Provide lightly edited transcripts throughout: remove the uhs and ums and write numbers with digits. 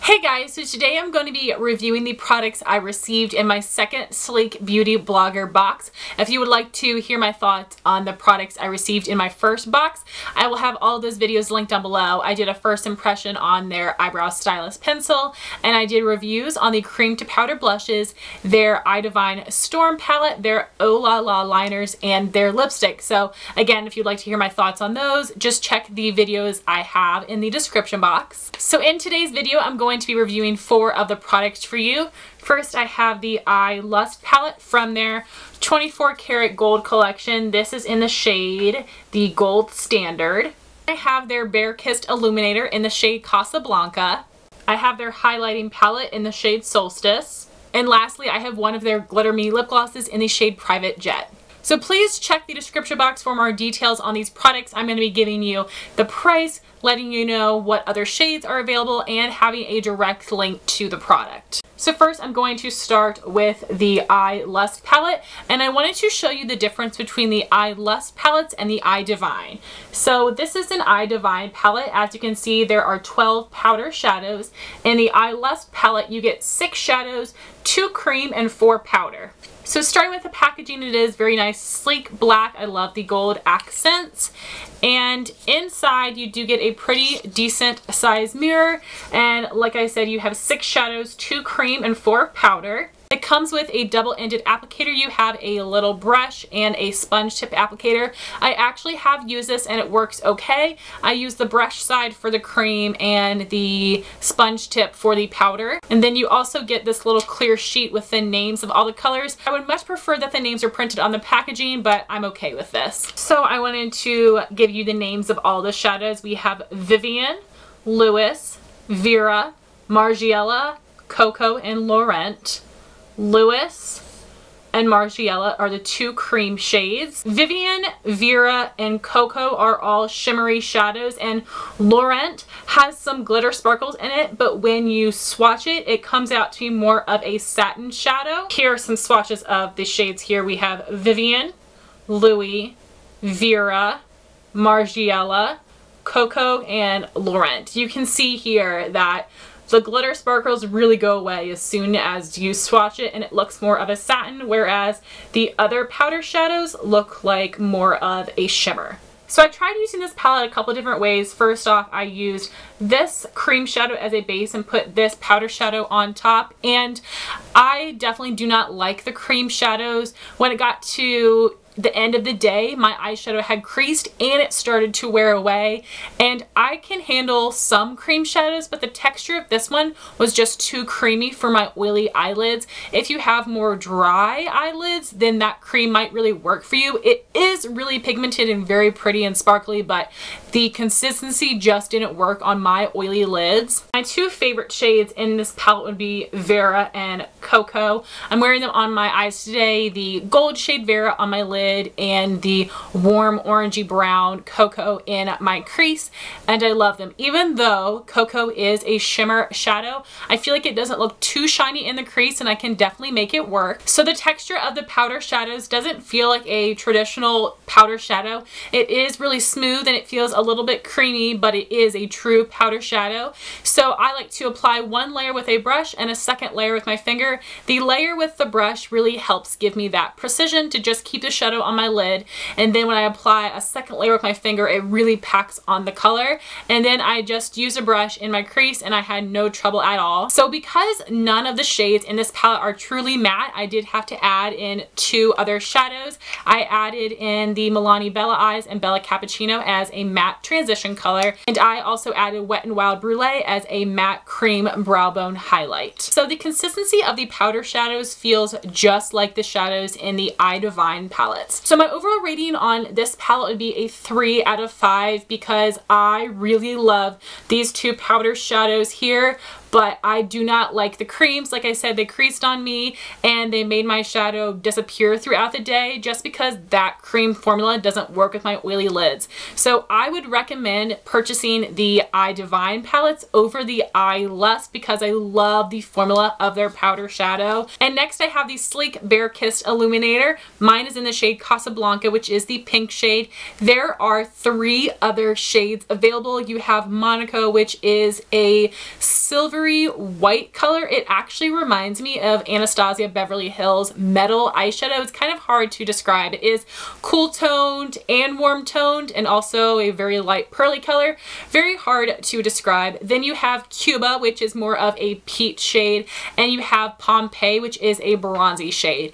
Hey guys, so today I'm going to be reviewing the products I received in my second Sleek Beauty Blogger box. If you would like to hear my thoughts on the products I received in my first box, I will have all those videos linked down below. I did a first impression on their eyebrow stylist pencil, and I did reviews on the cream to powder blushes, their iDivine Storm palette, their Oh La La liners, and their lipstick. So again, if you'd like to hear my thoughts on those, just check the videos I have in the description box. So in today's video, I'm going to be reviewing 4 of the products for you. First, I have the iLust palette from their 24 karat gold collection. This is in the shade the Gold Standard. I have their Barekissed Illuminator in the shade Casablanca. I have their highlighting palette in the shade Solstice. And lastly, I have one of their Glitter Me lip glosses in the shade Private Jet. So please check the description box for more details on these products. I'm going to be giving you the price, letting you know what other shades are available, and having a direct link to the product. So first I'm going to start with the iLust palette, and I wanted to show you the difference between the iLust palettes and the iDivine. So this is an iDivine palette. As you can see, there are 12 powder shadows. In the iLust palette, you get 6 shadows, 2 cream, and 4 powder. So starting with the packaging, it is very nice, sleek black. I love the gold accents. And inside you do get a pretty decent size mirror. And like I said, you have 6 shadows, 2 cream, and 4 powder. It comes with a double-ended applicator. You have a little brush and a sponge tip applicator. I actually have used this and it works okay. I use the brush side for the cream and the sponge tip for the powder. And then you also get this little clear sheet with the names of all the colors. I would much prefer that the names are printed on the packaging, but I'm okay with this. So I wanted to give you the names of all the shadows. We have Vivian, Lewis, Vera, Margiela, Coco, and Laurent. Lewis and Margiela are the 2 cream shades. Vivian, Vera, and Coco are all shimmery shadows, and Laurent has some glitter sparkles in it, but when you swatch it, it comes out to be more of a satin shadow. Here are some swatches of the shades here. We have Vivian, Louis, Vera, Margiela, Coco, and Laurent. You can see here that the glitter sparkles really go away as soon as you swatch it, and it looks more of a satin, whereas the other powder shadows look like more of a shimmer. So I tried using this palette a couple different ways. First off, I used this cream shadow as a base and put this powder shadow on top, and I definitely do not like the cream shadows. When it got to the end of the day, my eyeshadow had creased and it started to wear away, and I can handle some cream shadows, but the texture of this one was just too creamy for my oily eyelids. If you have more dry eyelids, then that cream might really work for you. It is really pigmented and very pretty and sparkly, but the consistency just didn't work on my oily lids. My 2 favorite shades in this palette would be Vera and Coco. I'm wearing them on my eyes today. The gold shade Vera on my lid and the warm orangey brown Coco in my crease, and I love them. Even though Coco is a shimmer shadow, I feel like it doesn't look too shiny in the crease, and I can definitely make it work. So the texture of the powder shadows doesn't feel like a traditional powder shadow. It is really smooth and it feels a little bit creamy, but it is a true powder shadow. So I like to apply 1 layer with a brush and a 2nd layer with my finger. The layer with the brush really helps give me that precision to just keep the shadow on my lid, and then when I apply a 2nd layer with my finger, it really packs on the color. And then I just use a brush in my crease and I had no trouble at all. So because none of the shades in this palette are truly matte, I did have to add in 2 other shadows. I added in the Milani Bella Eyes and Bella Cappuccino as a matte transition color, and I also added Wet n Wild Brulee as a matte cream brow bone highlight. So the consistency of the powder shadows feels just like the shadows in the iDivine palette. So my overall rating on this palette would be a 3 out of 5 because I really love these 2 powder shadows here, but I do not like the creams. Like I said, they creased on me and they made my shadow disappear throughout the day just because that cream formula doesn't work with my oily lids. So I would would recommend purchasing the iDivine palettes over the iLust because I love the formula of their powder shadow. And next I have the sleek Barekissed Illuminator. Mine is in the shade Casablanca, which is the pink shade. There are 3 other shades available. You have Monaco, which is a silvery white color. It actually reminds me of Anastasia Beverly Hills Metal eyeshadow. It's kind of hard to describe. It is cool toned and warm toned, and also a very light pearly color. Very hard to describe. Then you have Cuba, which is more of a peach shade, and you have Pompeii, which is a bronzy shade.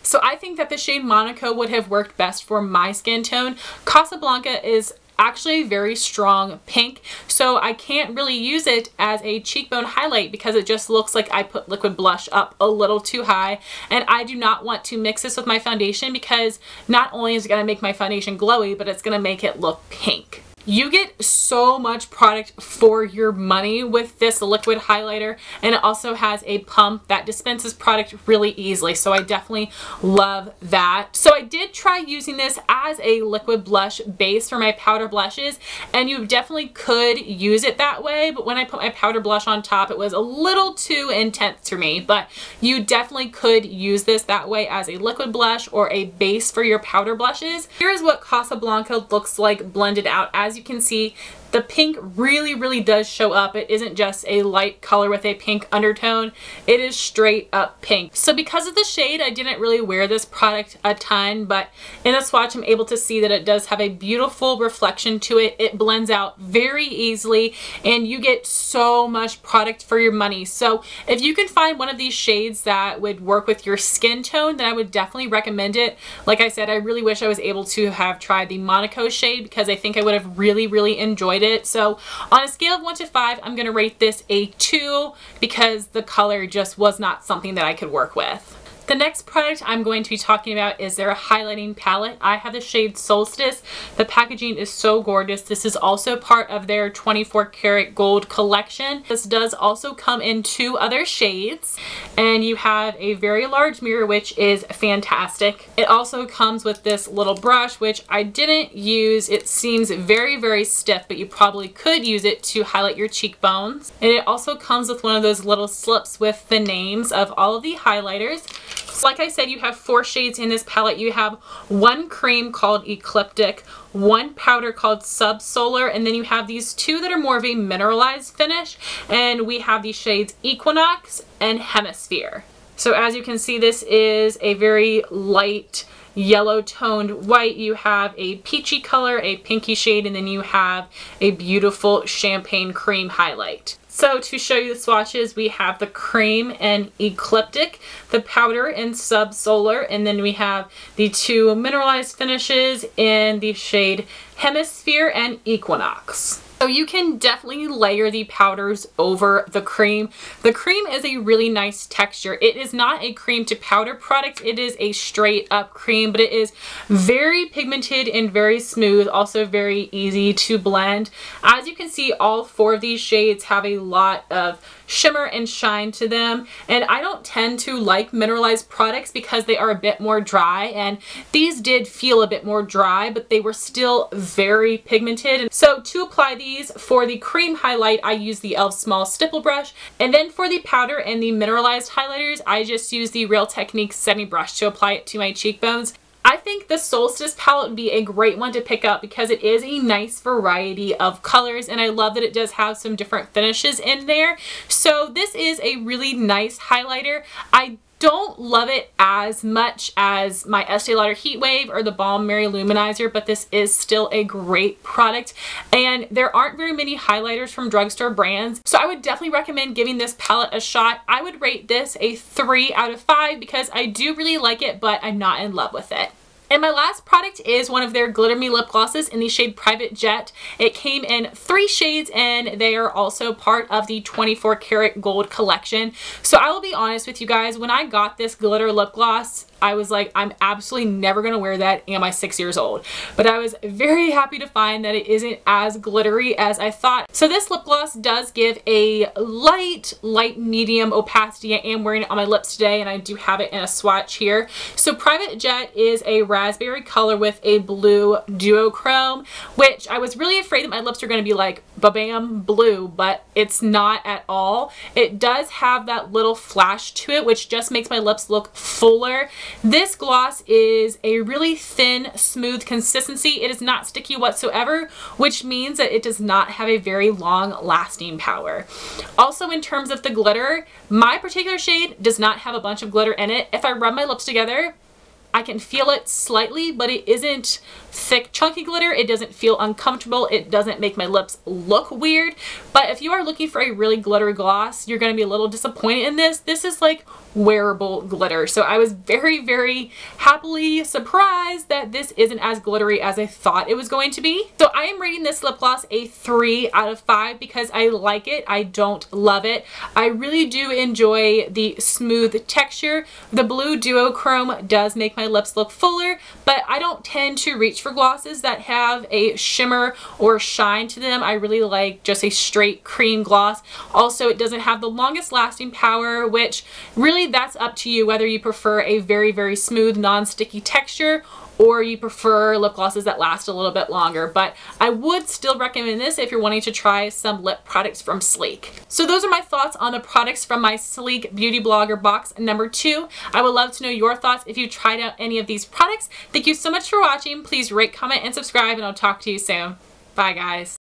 So I think that the shade Monaco would have worked best for my skin tone. Casablanca is actually a very strong pink, so I can't really use it as a cheekbone highlight because it just looks like I put liquid blush up a little too high, and I do not want to mix this with my foundation because not only is it going to make my foundation glowy, but it's going to make it look pink. You get so much product for your money with this liquid highlighter, and it also has a pump that dispenses product really easily, so I definitely love that. So I did try using this as a liquid blush base for my powder blushes, and you definitely could use it that way, but when I put my powder blush on top, it was a little too intense for me. But you definitely could use this that way as a liquid blush or a base for your powder blushes. Here's what Casablanca looks like blended out. As you can see, the pink really does show up. It isn't just a light color with a pink undertone. It is straight up pink. So because of the shade, I didn't really wear this product a ton, but in a swatch, I'm able to see that it does have a beautiful reflection to it. It blends out very easily, and you get so much product for your money. So if you can find one of these shades that would work with your skin tone, then I would definitely recommend it. Like I said, I really wish I was able to have tried the Monaco shade because I think I would have really enjoyed it. So on a scale of 1 to 5, I'm going to rate this a 2 because the color just was not something that I could work with. The next product I'm going to be talking about is their highlighting palette. I have the shade Solstice. The packaging is so gorgeous. This is also part of their 24 karat gold collection. This does also come in 2 other shades, and you have a very large mirror, which is fantastic. It also comes with this little brush, which I didn't use. It seems very stiff, but you probably could use it to highlight your cheekbones. And it also comes with one of those little slips with the names of all of the highlighters. Like I said, you have 4 shades in this palette. You have 1 cream called Ecliptic, 1 powder called Subsolar, and then you have these 2 that are more of a mineralized finish, and we have these shades Equinox and Hemisphere. So as you can see, this is a very light yellow toned white. You have a peachy color, a pinky shade, and then you have a beautiful champagne cream highlight. So to show you the swatches, we have the cream and Ecliptic, the powder and Subsolar, and then we have the 2 mineralized finishes in the shade Hemisphere and Equinox. So you can definitely layer the powders over the cream. The cream is a really nice texture. It is not a cream to powder product. It is a straight up cream, but it is very pigmented and very smooth, also very easy to blend. As you can see, all 4 of these shades have a lot of shimmer and shine to them, and I don't tend to like mineralized products because they are a bit more dry, and these did feel a bit more dry, but they were still very pigmented. And so to apply these, for the cream highlight, I use the e.l.f. small stipple brush, and then for the powder and the mineralized highlighters, I just use the Real Techniques setting brush to apply it to my cheekbones. I think the Solstice palette would be a great one to pick up because it is a nice variety of colors, and I love that it does have some different finishes in there. So this is a really nice highlighter. I don't love it as much as my Estee Lauder Heat Wave or the Balm Mary Luminizer, but this is still a great product, and there aren't very many highlighters from drugstore brands, so I would definitely recommend giving this palette a shot. I would rate this a 3 out of 5 because I do really like it, but I'm not in love with it. And my last product is one of their Glitter Me lip glosses in the shade Private Jet. It came in 3 shades, and they are also part of the 24 karat gold collection. So I will be honest with you guys, when I got this glitter lip gloss, I was like, I'm absolutely never gonna wear that. Am I 6 years old? But I was very happy to find that it isn't as glittery as I thought. So this lip gloss does give a light medium opacity. I am wearing it on my lips today, and I do have it in a swatch here. So Private Jet is a raspberry color with a blue duochrome, which I was really afraid that my lips are gonna be like ba-bam blue, but it's not at all. It does have that little flash to it, which just makes my lips look fuller. This gloss is a really thin, smooth consistency. It is not sticky whatsoever, which means that it does not have a very long lasting power. Also, in terms of the glitter, my particular shade does not have a bunch of glitter in it. If I rub my lips together, I can feel it slightly, but it isn't thick, chunky glitter. It doesn't feel uncomfortable. It doesn't make my lips look weird. But if you are looking for a really glittery gloss, you're going to be a little disappointed in this. This is like wearable glitter. So I was very happily surprised that this isn't as glittery as I thought it was going to be. So I am rating this lip gloss a 3 out of 5 because I like it. I don't love it. I really do enjoy the smooth texture. The blue duochrome does make my lips look fuller, but I don't tend to reach for glosses that have a shimmer or shine to them. I really like just a straight cream gloss. Also, it doesn't have the longest lasting power, which really that's up to you whether you prefer a very smooth non-sticky texture or you prefer lip glosses that last a little bit longer. But I would still recommend this if you're wanting to try some lip products from Sleek. So those are my thoughts on the products from my Sleek Beauty Blogger box number 2. I would love to know your thoughts if you tried out any of these products. Thank you so much for watching. Please rate, comment, and subscribe, and I'll talk to you soon. Bye, guys.